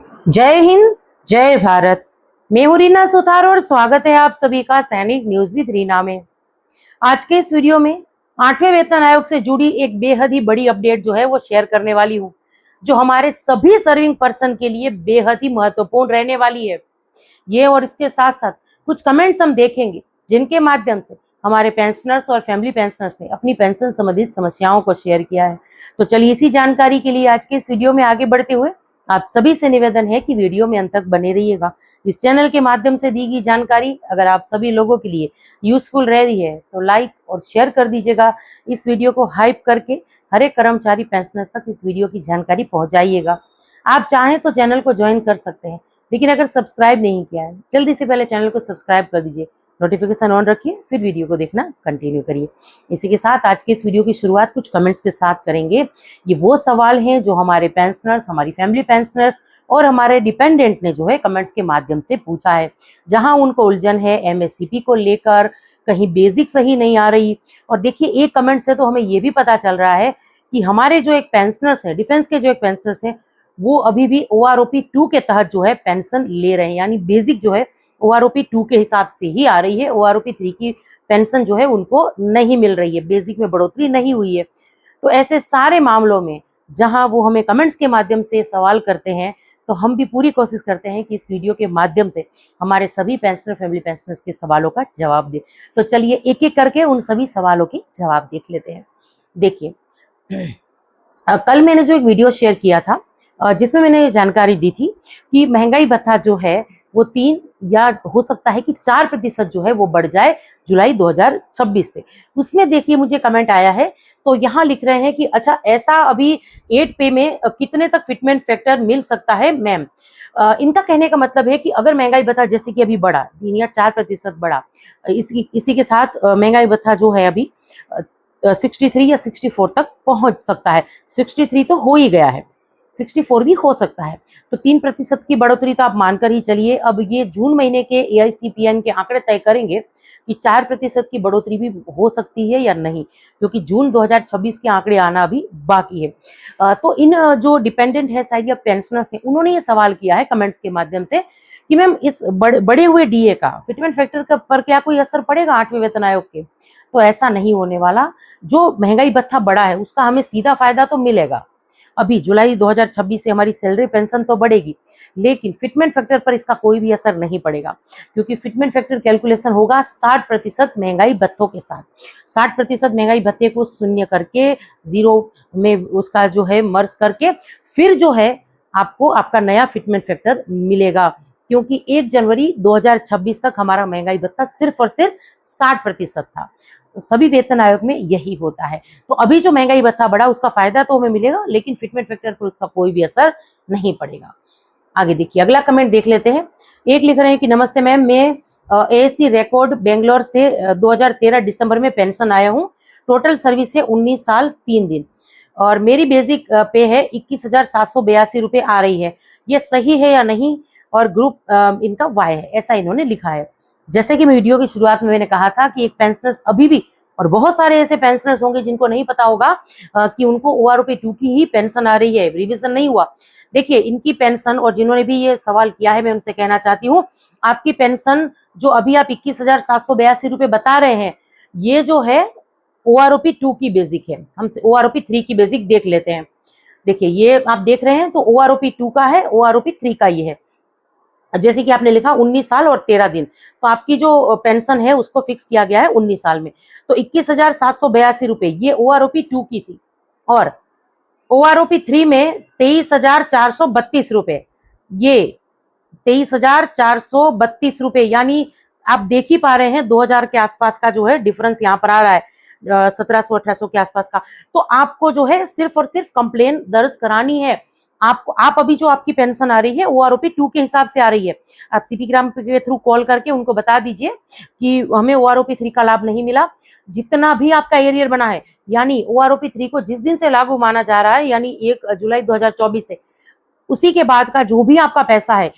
जय हिंद, जय भारत। मैं हूं रीना सुथार और स्वागत है आप सभी का सैनिक न्यूज विद रीना में। आज के इस वीडियो में 8वें वेतन आयोग से जुड़ी एक बेहद ही बड़ी अपडेट जो है वो शेयर करने वाली हूं, जो हमारे सभी सर्विंग पर्सन के लिए बेहद ही महत्वपूर्ण रहने वाली है। ये और इसके साथ साथ कुछ कमेंट्स हम देखेंगे जिनके माध्यम से हमारे पेंशनर्स और फैमिली पेंशनर्स ने अपनी पेंशन संबंधित समस्याओं को शेयर किया है। तो चलिए इसी जानकारी के लिए आज के इस वीडियो में आगे बढ़ते हुए आप सभी से निवेदन है कि वीडियो में अंत तक बने रहिएगा। इस चैनल के माध्यम से दी गई जानकारी अगर आप सभी लोगों के लिए यूजफुल रह रही है तो लाइक और शेयर कर दीजिएगा। इस वीडियो को हाइप करके हर एक कर्मचारी पेंशनर्स तक इस वीडियो की जानकारी पहुंचाइएगा। आप चाहें तो चैनल को ज्वाइन कर सकते हैं, लेकिन अगर सब्सक्राइब नहीं किया है जल्दी से पहले चैनल को सब्सक्राइब कर दीजिए, नोटिफिकेशन ऑन रखिए, फिर वीडियो को देखना कंटिन्यू करिए। इसी के साथ आज के इस वीडियो की शुरुआत कुछ कमेंट्स के साथ करेंगे। ये वो सवाल हैं जो हमारे पेंशनर्स, हमारी फैमिली पेंशनर्स और हमारे डिपेंडेंट ने जो है कमेंट्स के माध्यम से पूछा है, जहां उनको उलझन है एमएससीपी को लेकर, कहीं बेसिक सही नहीं आ रही। और देखिए एक कमेंट से तो हमें ये भी पता चल रहा है कि हमारे जो एक पेंशनर्स हैं, डिफेंस के जो एक पेंशनर्स हैं, वो अभी भी OROP 2 के तहत जो है पेंशन ले रहे हैं, यानी बेसिक जो है OROP 2 के हिसाब से ही आ रही है। OROP 3 की पेंशन जो है उनको नहीं मिल रही है, बेसिक में बढ़ोतरी नहीं हुई है। तो ऐसे सारे मामलों में जहां वो हमें कमेंट्स के माध्यम से सवाल करते हैं, तो हम भी पूरी कोशिश करते हैं कि इस वीडियो के माध्यम से हमारे सभी पेंशनर, फैमिली पेंशनर्स के सवालों का जवाब दें। तो चलिए एक एक करके उन सभी सवालों के जवाब देख लेते हैं। देखिए कल मैंने जो एक वीडियो शेयर किया था जिसमें मैंने ये जानकारी दी थी कि महंगाई भत्ता जो है वो 3 या हो सकता है कि 4% जो है वो बढ़ जाए जुलाई 2026 से। उसमें देखिए मुझे कमेंट आया है, तो यहाँ लिख रहे हैं कि अच्छा ऐसा अभी 8 पे में कितने तक फिटमेंट फैक्टर मिल सकता है मैम। इनका कहने का मतलब है कि अगर महंगाई भत्ता जैसे कि अभी बढ़ा 3 या 4% बढ़ा, इसी के साथ महंगाई भत्ता जो है अभी 63 या 64 तक पहुंच सकता है। 63 तो हो ही गया है, 64 भी हो सकता है। तो 3% की बढ़ोतरी तो आप मानकर ही चलिए। अब ये जून महीने के AICPN के आंकड़े तय करेंगे कि 4% की बढ़ोतरी भी हो सकती है या नहीं, क्योंकि जून 2026 के आंकड़े आना अभी बाकी है। तो इन जो डिपेंडेंट है शायद या पेंशनर्स हैं, उन्होंने ये सवाल किया है कमेंट्स के माध्यम से कि मैम इस बढ़े हुए DA का फिटमेंट फैक्टर पर क्या कोई असर पड़ेगा 8वें वेतन आयोग के। तो ऐसा नहीं होने वाला। जो महंगाई भत्ता बढ़ा है उसका हमें सीधा फायदा तो मिलेगा। अभी जुलाई 2026 से हमारी सैलरी पेंशन तो बढ़ेगी, लेकिन फिटमेंट फैक्टर पर इसका कोई भी असर नहीं पड़ेगा, क्योंकि फिटमेंट फैक्टर कैलकुलेशन होगा 60% महंगाई भत्तों के साथ। 60% महंगाई भत्ते को शून्य करके, जीरो में उसका जो है मर्ज करके, फिर जो है आपको आपका नया फिटमेंट फैक्टर मिलेगा। क्योंकि 1 जनवरी 2026 तक हमारा महंगाई भत्ता सिर्फ और सिर्फ 60% था। सभी वेतन आयोग में यही होता है। तो अभी जो महंगाई भत्ता बढ़ा उसका फायदा तो हमें मिलेगा, लेकिन फिटमेंट फैक्टर पर उसका कोई भी असर नहीं पड़ेगा। आगे देखिए अगला कमेंट देख लेते हैं। एक लिख रहे हैं कि नमस्ते मैम, मैं ASC रिकॉर्ड बेंगलोर से 2013 दिसंबर में पेंशन आया हूँ। टोटल सर्विस है 19 साल 3 दिन और मेरी बेसिक पे है 21,782 रुपये आ रही है। ये सही है या नहीं? और ग्रुप इनका Y है, ऐसा इन्होंने लिखा है। जैसे कि मैं वीडियो की शुरुआत में मैंने कहा था कि एक पेंशनर्स अभी भी, और बहुत सारे ऐसे पेंशनर्स होंगे जिनको नहीं पता होगा कि उनको OROP 2 की ही पेंशन आ रही है, रिवीजन नहीं हुआ। देखिए इनकी पेंशन, और जिन्होंने भी ये सवाल किया है मैं उनसे कहना चाहती हूँ, आपकी पेंशन जो अभी आप 21,782 रुपये बता रहे हैं, ये जो है OROP 2 की बेसिक है। हम OROP 3 की बेसिक देख लेते हैं। देखिए ये आप देख रहे हैं तो OROP 2 का है, OROP 3 का ये है। जैसे कि आपने लिखा 19 साल और 13 दिन, तो आपकी जो पेंशन है उसको फिक्स किया गया है 19 साल में। तो 21,782 रुपये ये OROP 2 की थी, और OROP 3 में 23,432 रुपये, ये 23,432 रुपये, यानी आप देख ही पा रहे हैं 2000 के आसपास का जो है डिफरेंस यहाँ पर आ रहा है, 1700-1800 के आसपास का। तो आपको जो है सिर्फ और सिर्फ कंप्लेन दर्ज करानी है। आप अभी जो आपकी पेंशन आ रही है OROP 2 के हिसाब से आ रही है। आप CP ग्राम के थ्रू कॉल करके उनको बता दीजिए कि हमें OROP 3 का लाभ नहीं मिला। जितना भी आपका एरियर बना है, यानी OROP 3 को जिस दिन से लागू माना जा रहा है, यानी 1 जुलाई 2024 से, उसी के बाद का जो भी आपका पैसा है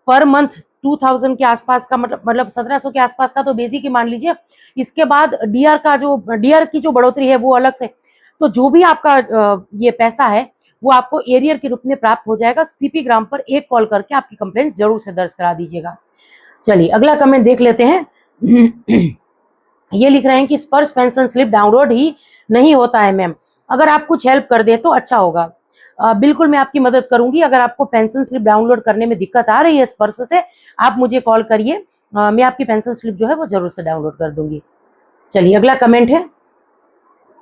पर मंथ 2000 के आसपास का, मतलब 1700 के आसपास का तो बेसिक ही मान लीजिए। इसके बाद डीआर की जो बढ़ोतरी है वो अलग से, तो जो भी आपका ये पैसा है वो आपको एरियर के रूप में प्राप्त हो जाएगा। सीपी ग्राम पर एक कॉल करके आपकी कंप्लेंट जरूर से दर्ज करा दीजिएगा। चलिए अगला कमेंट देख लेते हैं। ये लिख रहे हैं कि स्पर्श पेंशन स्लिप डाउनलोड ही नहीं होता है मैम, अगर आप कुछ हेल्प कर दे तो अच्छा होगा। बिल्कुल मैं आपकी मदद करूंगी। अगर आपको पेंशन स्लिप डाउनलोड करने में दिक्कत आ रही है स्पर्श से, आप मुझे कॉल करिए, मैं आपकी पेंशन स्लिप जो है वो जरूर से डाउनलोड कर दूंगी। चलिए अगला कमेंट है।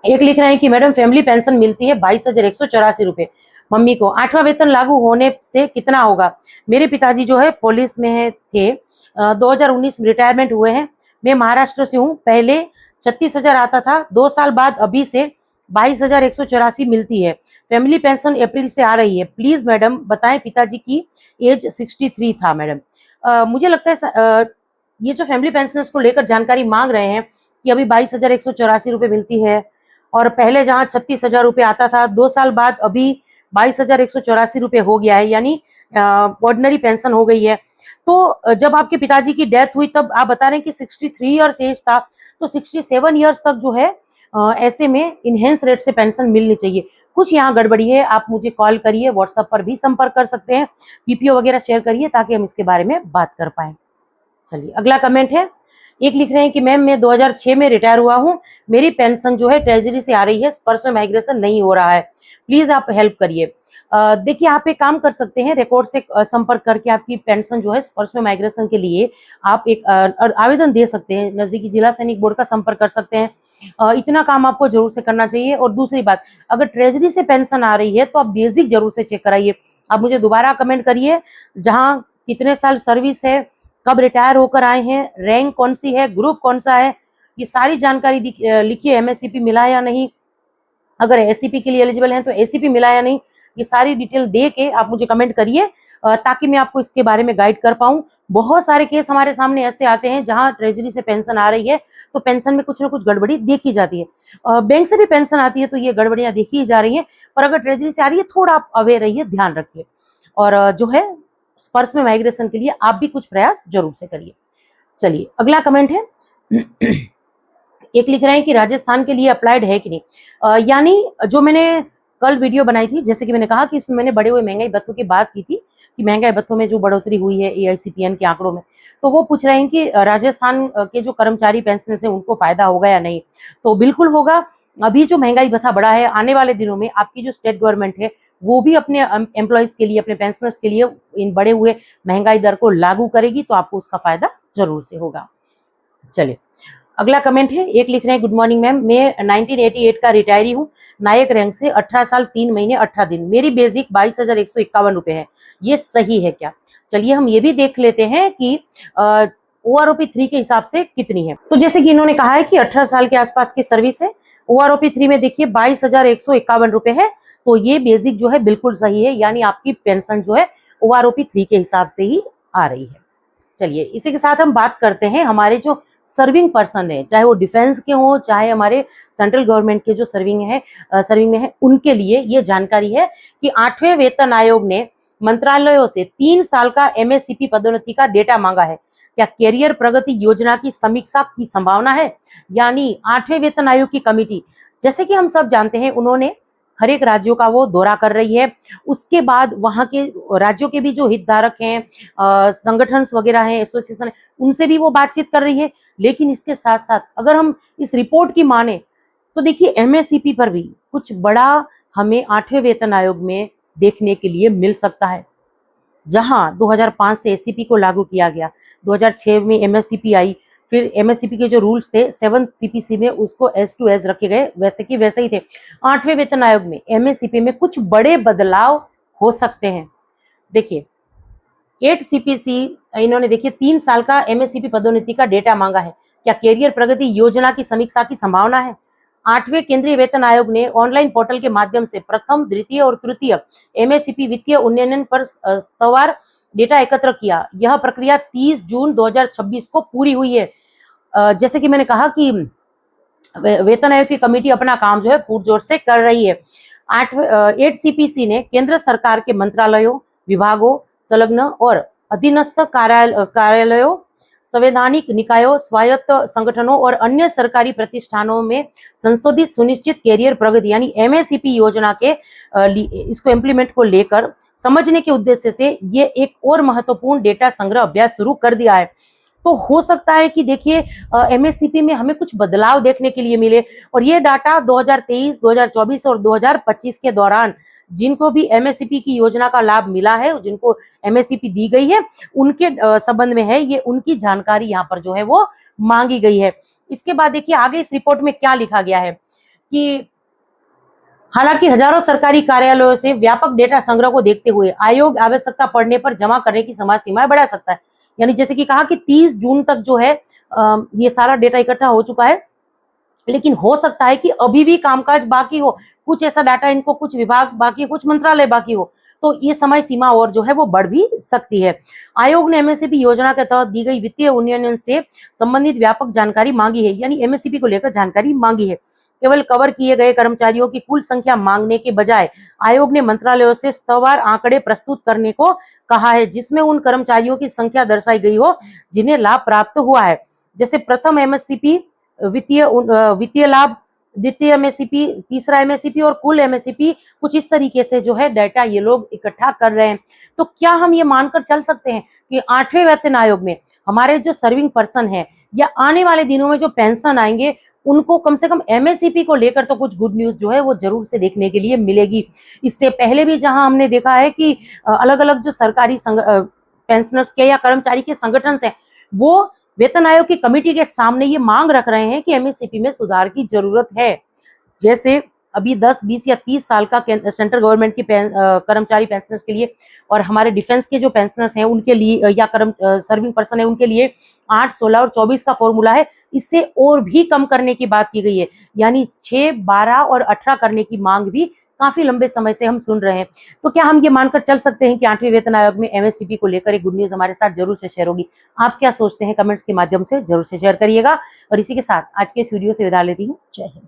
एक लिख रहे हैं कि मैडम फैमिली पेंशन मिलती है 22,184 रुपए, मम्मी को 8वां वेतन लागू होने से कितना होगा? मेरे पिताजी जो है पुलिस में थे, 2019 में रिटायरमेंट हुए हैं। मैं महाराष्ट्र से हूँ। पहले 36,000 आता था, 2 साल बाद अभी से 22,184 मिलती है। फैमिली पेंशन अप्रैल से आ रही है, प्लीज मैडम बताएं। पिताजी की एज 63 था मैडम। मुझे लगता है ये जो फैमिली पेंशन को लेकर जानकारी मांग रहे हैं कि अभी 22,184 रुपए मिलती है, और पहले जहां 36,000 रुपए आता था, 2 साल बाद अभी 22,184 रुपए हो गया है, यानी ऑर्डिनरी पेंशन हो गई है। तो जब आपके पिताजी की डेथ हुई तब आप बता रहे हैं कि 63 ईयर्स एज था, तो 67 ईयर्स तक जो है ऐसे में इनहेंस रेट से पेंशन मिलनी चाहिए। कुछ यहाँ गड़बड़ी है, आप मुझे कॉल करिए, व्हाट्सएप पर भी संपर्क कर सकते हैं, पीपीओ वगैरह शेयर करिए ताकि हम इसके बारे में बात कर पाए। चलिए अगला कमेंट है। एक लिख रहे हैं कि मैम मैं 2006 में रिटायर हुआ हूँ, मेरी पेंशन जो है ट्रेजरी से आ रही है, स्पर्श में माइग्रेशन नहीं हो रहा है, प्लीज आप हेल्प करिए। देखिए आप एक काम कर सकते हैं, रिकॉर्ड से संपर्क करके आपकी पेंशन जो है स्पर्श में माइग्रेशन के लिए आप एक आवेदन दे सकते हैं, नजदीकी जिला सैनिक बोर्ड का संपर्क कर सकते हैं। इतना काम आपको जरूर से करना चाहिए। और दूसरी बात, अगर ट्रेजरी से पेंशन आ रही है तो आप बेसिक जरूर से चेक कराइए। आप मुझे दोबारा कमेंट करिए, जहां कितने साल सर्विस है, कब रिटायर होकर आए हैं, रैंक कौन सी है, ग्रुप कौन सा है, ये सारी जानकारी लिखिए। एमएससीपी मिला या नहीं, अगर एससीपी के लिए एलिजिबल हैं तो एसीपी मिला या नहीं, ये सारी डिटेल दे के आप मुझे कमेंट करिए, ताकि मैं आपको इसके बारे में गाइड कर पाऊं। बहुत सारे केस हमारे सामने ऐसे आते हैं जहां ट्रेजरी से पेंशन आ रही है तो पेंशन में कुछ ना कुछ गड़बड़ी देखी जाती है। बैंक से भी पेंशन आती है तो ये गड़बड़ियां देखी जा रही हैं, पर अगर ट्रेजरी से आ रही है थोड़ा आप अवेयर रहिए, ध्यान रखिए। और जो है स्पर्श में माइग्रेशन के लिए आप भी कुछ प्रयास जरूर से करिए। चलिए अगला कमेंट है। एक लिख रहे हैं कि राजस्थान के लिए अप्लाइड है कि नहीं। यानी जो मैंने कल वीडियो बनाई थी, जैसे कि मैंने कहा कि इसमें मैंने बढ़े हुए महंगाई भत्तों की बात की थी कि महंगाई भत्तों में जो बढ़ोतरी हुई है एआईसीपीएन के आंकड़ों में, तो वो पूछ रहे हैं कि राजस्थान के जो कर्मचारी पेंशन है उनको फायदा होगा या नहीं। तो बिल्कुल होगा। अभी जो महंगाई भत्ता बढ़ा है, आने वाले दिनों में आपकी जो स्टेट गवर्नमेंट है वो भी अपने एम्प्लॉयज के लिए, अपने पेंशनर्स के लिए इन बढ़े हुए महंगाई दर को लागू करेगी, तो आपको उसका फायदा जरूर से होगा। चलिए अगला कमेंट है। एक लिख रहे हैं, गुड मॉर्निंग मैम, मैं 1988 का रिटायरी हूँ, नायक रैंक से, 18 साल 3 महीने 18 दिन, मेरी बेसिक 22,151 रुपए है, ये सही है क्या? चलिए हम ये भी देख लेते हैं कि OROP 3 के हिसाब से कितनी है। तो जैसे कि इन्होंने कहा है कि 18 साल के आसपास की सर्विस है, OROP 3 में देखिए 22,151 रुपए है, तो ये बेसिक जो है बिल्कुल सही है, यानी आपकी पेंशन जो है OROP 3 के हिसाब से ही आ रही है। चलिए इसी के साथ हम बात करते हैं हमारे जो सर्विंग पर्सन है, चाहे वो डिफेंस के हों, चाहे हमारे सेंट्रल गवर्नमेंट के जो सर्विंग में है, उनके लिए ये जानकारी है कि 8वें वेतन आयोग ने मंत्रालयों से 3 साल का एमएससीपी पदोन्नति का डेटा मांगा है। क्या कैरियर प्रगति योजना की समीक्षा की संभावना है? यानी 8वें वेतन आयोग की कमेटी, जैसे कि हम सब जानते हैं, उन्होंने हर एक राज्यों का वो दौरा कर रही है। उसके बाद वहां के राज्यों के भी जो हितधारक हैं, संगठन वगैरह हैं, एसोसिएशन है, उनसे भी वो बातचीत कर रही है। लेकिन इसके साथ साथ अगर हम इस रिपोर्ट की माने तो देखिए एमएससीपी पर भी कुछ बड़ा हमें 8वें वेतन आयोग में देखने के लिए मिल सकता है। जहां 2005 से एससीपी को लागू किया गया, 2006 में एमएससीपी आई, फिर एमएससीपी के जो रूल्स थे 7th सीपीसी में उसको एस टू एस रखे गए, वैसे की वैसे ही थे। 8वें वेतन आयोग में एमएससीपी में कुछ बड़े बदलाव हो सकते हैं। देखिए 8 सीपीसी, इन्होंने देखिए 3 साल का एमएससीपी पदोन्नति का डेटा मांगा है। क्या कैरियर प्रगति योजना की समीक्षा की संभावना है? 8वें केंद्रीय वेतन आयोग ने ऑनलाइन पोर्टल के माध्यम से प्रथम, द्वितीय और तृतीय एमएससीपी वित्तीय उन्नयन पर सवार डेटा एकत्र किया। यह प्रक्रिया 30 जून 2026 को पूरी हुई है। जैसे कि मैंने कहा कि वेतन आयोग की कमेटी अपना काम जो है पुरजोर से कर रही है। 8 सीपीसी ने केंद्र सरकार के मंत्रालयों, विभागों, संलग्न और अधीनस्थ कार्यालयों संवैधानिक निकायों, स्वायत्त संगठनों और अन्य सरकारी प्रतिष्ठानों में संशोधित सुनिश्चित कैरियर प्रगति यानी एमएससीपी योजना के इसको इम्प्लीमेंट को लेकर समझने के उद्देश्य से ये एक और महत्वपूर्ण डेटा संग्रह अभ्यास शुरू कर दिया है। तो हो सकता है कि देखिए एमएससीपी में हमें कुछ बदलाव देखने के लिए मिले और ये डाटा 2023, 2024 और 2025 के दौरान जिनको भी एमएससीपी की योजना का लाभ मिला है, जिनको एमएससीपी दी गई है, उनके संबंध में है, ये उनकी जानकारी यहाँ पर जो है वो मांगी गई है। इसके बाद देखिए आगे इस रिपोर्ट में क्या लिखा गया है कि हालांकि हजारों सरकारी कार्यालयों से व्यापक डेटा संग्रह को देखते हुए आयोग आवश्यकता पड़ने पर जमा करने की समय सीमाएं बढ़ा सकता है। यानी जैसे कि कहा कि 30 जून तक जो है ये सारा डेटा इकट्ठा हो चुका है, लेकिन हो सकता है कि अभी भी कामकाज बाकी हो, कुछ ऐसा डाटा इनको कुछ विभाग बाकी, कुछ मंत्रालय बाकी हो, तो ये समय सीमा और जो है वो बढ़ भी सकती है। आयोग ने एमएससीपी योजना के तहत दी गई वित्तीय उन्नयन से संबंधित व्यापक जानकारी मांगी है, यानी एमएससीपी को लेकर जानकारी मांगी है। केवल कवर किए गए कर्मचारियों की कुल संख्या मांगने के बजाय आयोग ने मंत्रालयों से सत्तावार आंकड़े प्रस्तुत करने को कहा है, जिसमें उन कर्मचारियों की संख्या दर्शाई गई हो जिन्हें लाभ प्राप्त हुआ है, जैसे प्रथम एमएससीपी, वित्तीय लाभ, द्वितीय एमएससीपी, तीसरा एमएससीपी और कुल एमएससीपी। कुछ इस तरीके से जो है डाटा ये लोग इकट्ठा कर रहे हैं। तो क्या हम ये मानकर चल सकते हैं कि 8वें वेतन आयोग में हमारे जो सर्विंग पर्सन है या आने वाले दिनों में जो पेंशन आएंगे उनको कम से कम एमएससीपी को लेकर तो कुछ गुड न्यूज जो है वो जरूर से देखने के लिए मिलेगी। इससे पहले भी जहां हमने देखा है कि अलग अलग जो सरकारी पेंशनर्स के या कर्मचारी के संगठन हैं वो वेतन आयोग की कमेटी के सामने ये मांग रख रहे हैं कि एमएससीपी में सुधार की जरूरत है। जैसे अभी 10, 20 या 30 साल का सेंट्रल गवर्नमेंट की कर्मचारी पेंशनर्स के लिए और हमारे डिफेंस के जो पेंशनर्स हैं उनके लिए या सर्विंग पर्सन है उनके लिए 8, 16 और 24 का फॉर्मूला है। इससे और भी कम करने की बात की गई है, यानी 6, 12 और 18 करने की मांग भी काफी लंबे समय से हम सुन रहे हैं। तो क्या हम ये मानकर चल सकते हैं कि 8वें वेतन आयोग में एमएससीपी को लेकर एक गुड न्यूज हमारे साथ जरूर से शेयर होगी? आप क्या सोचते हैं कमेंट्स के माध्यम से जरूर से शेयर करिएगा। और इसी के साथ आज के इस वीडियो से विदा लेती हूँ। जय हिंद।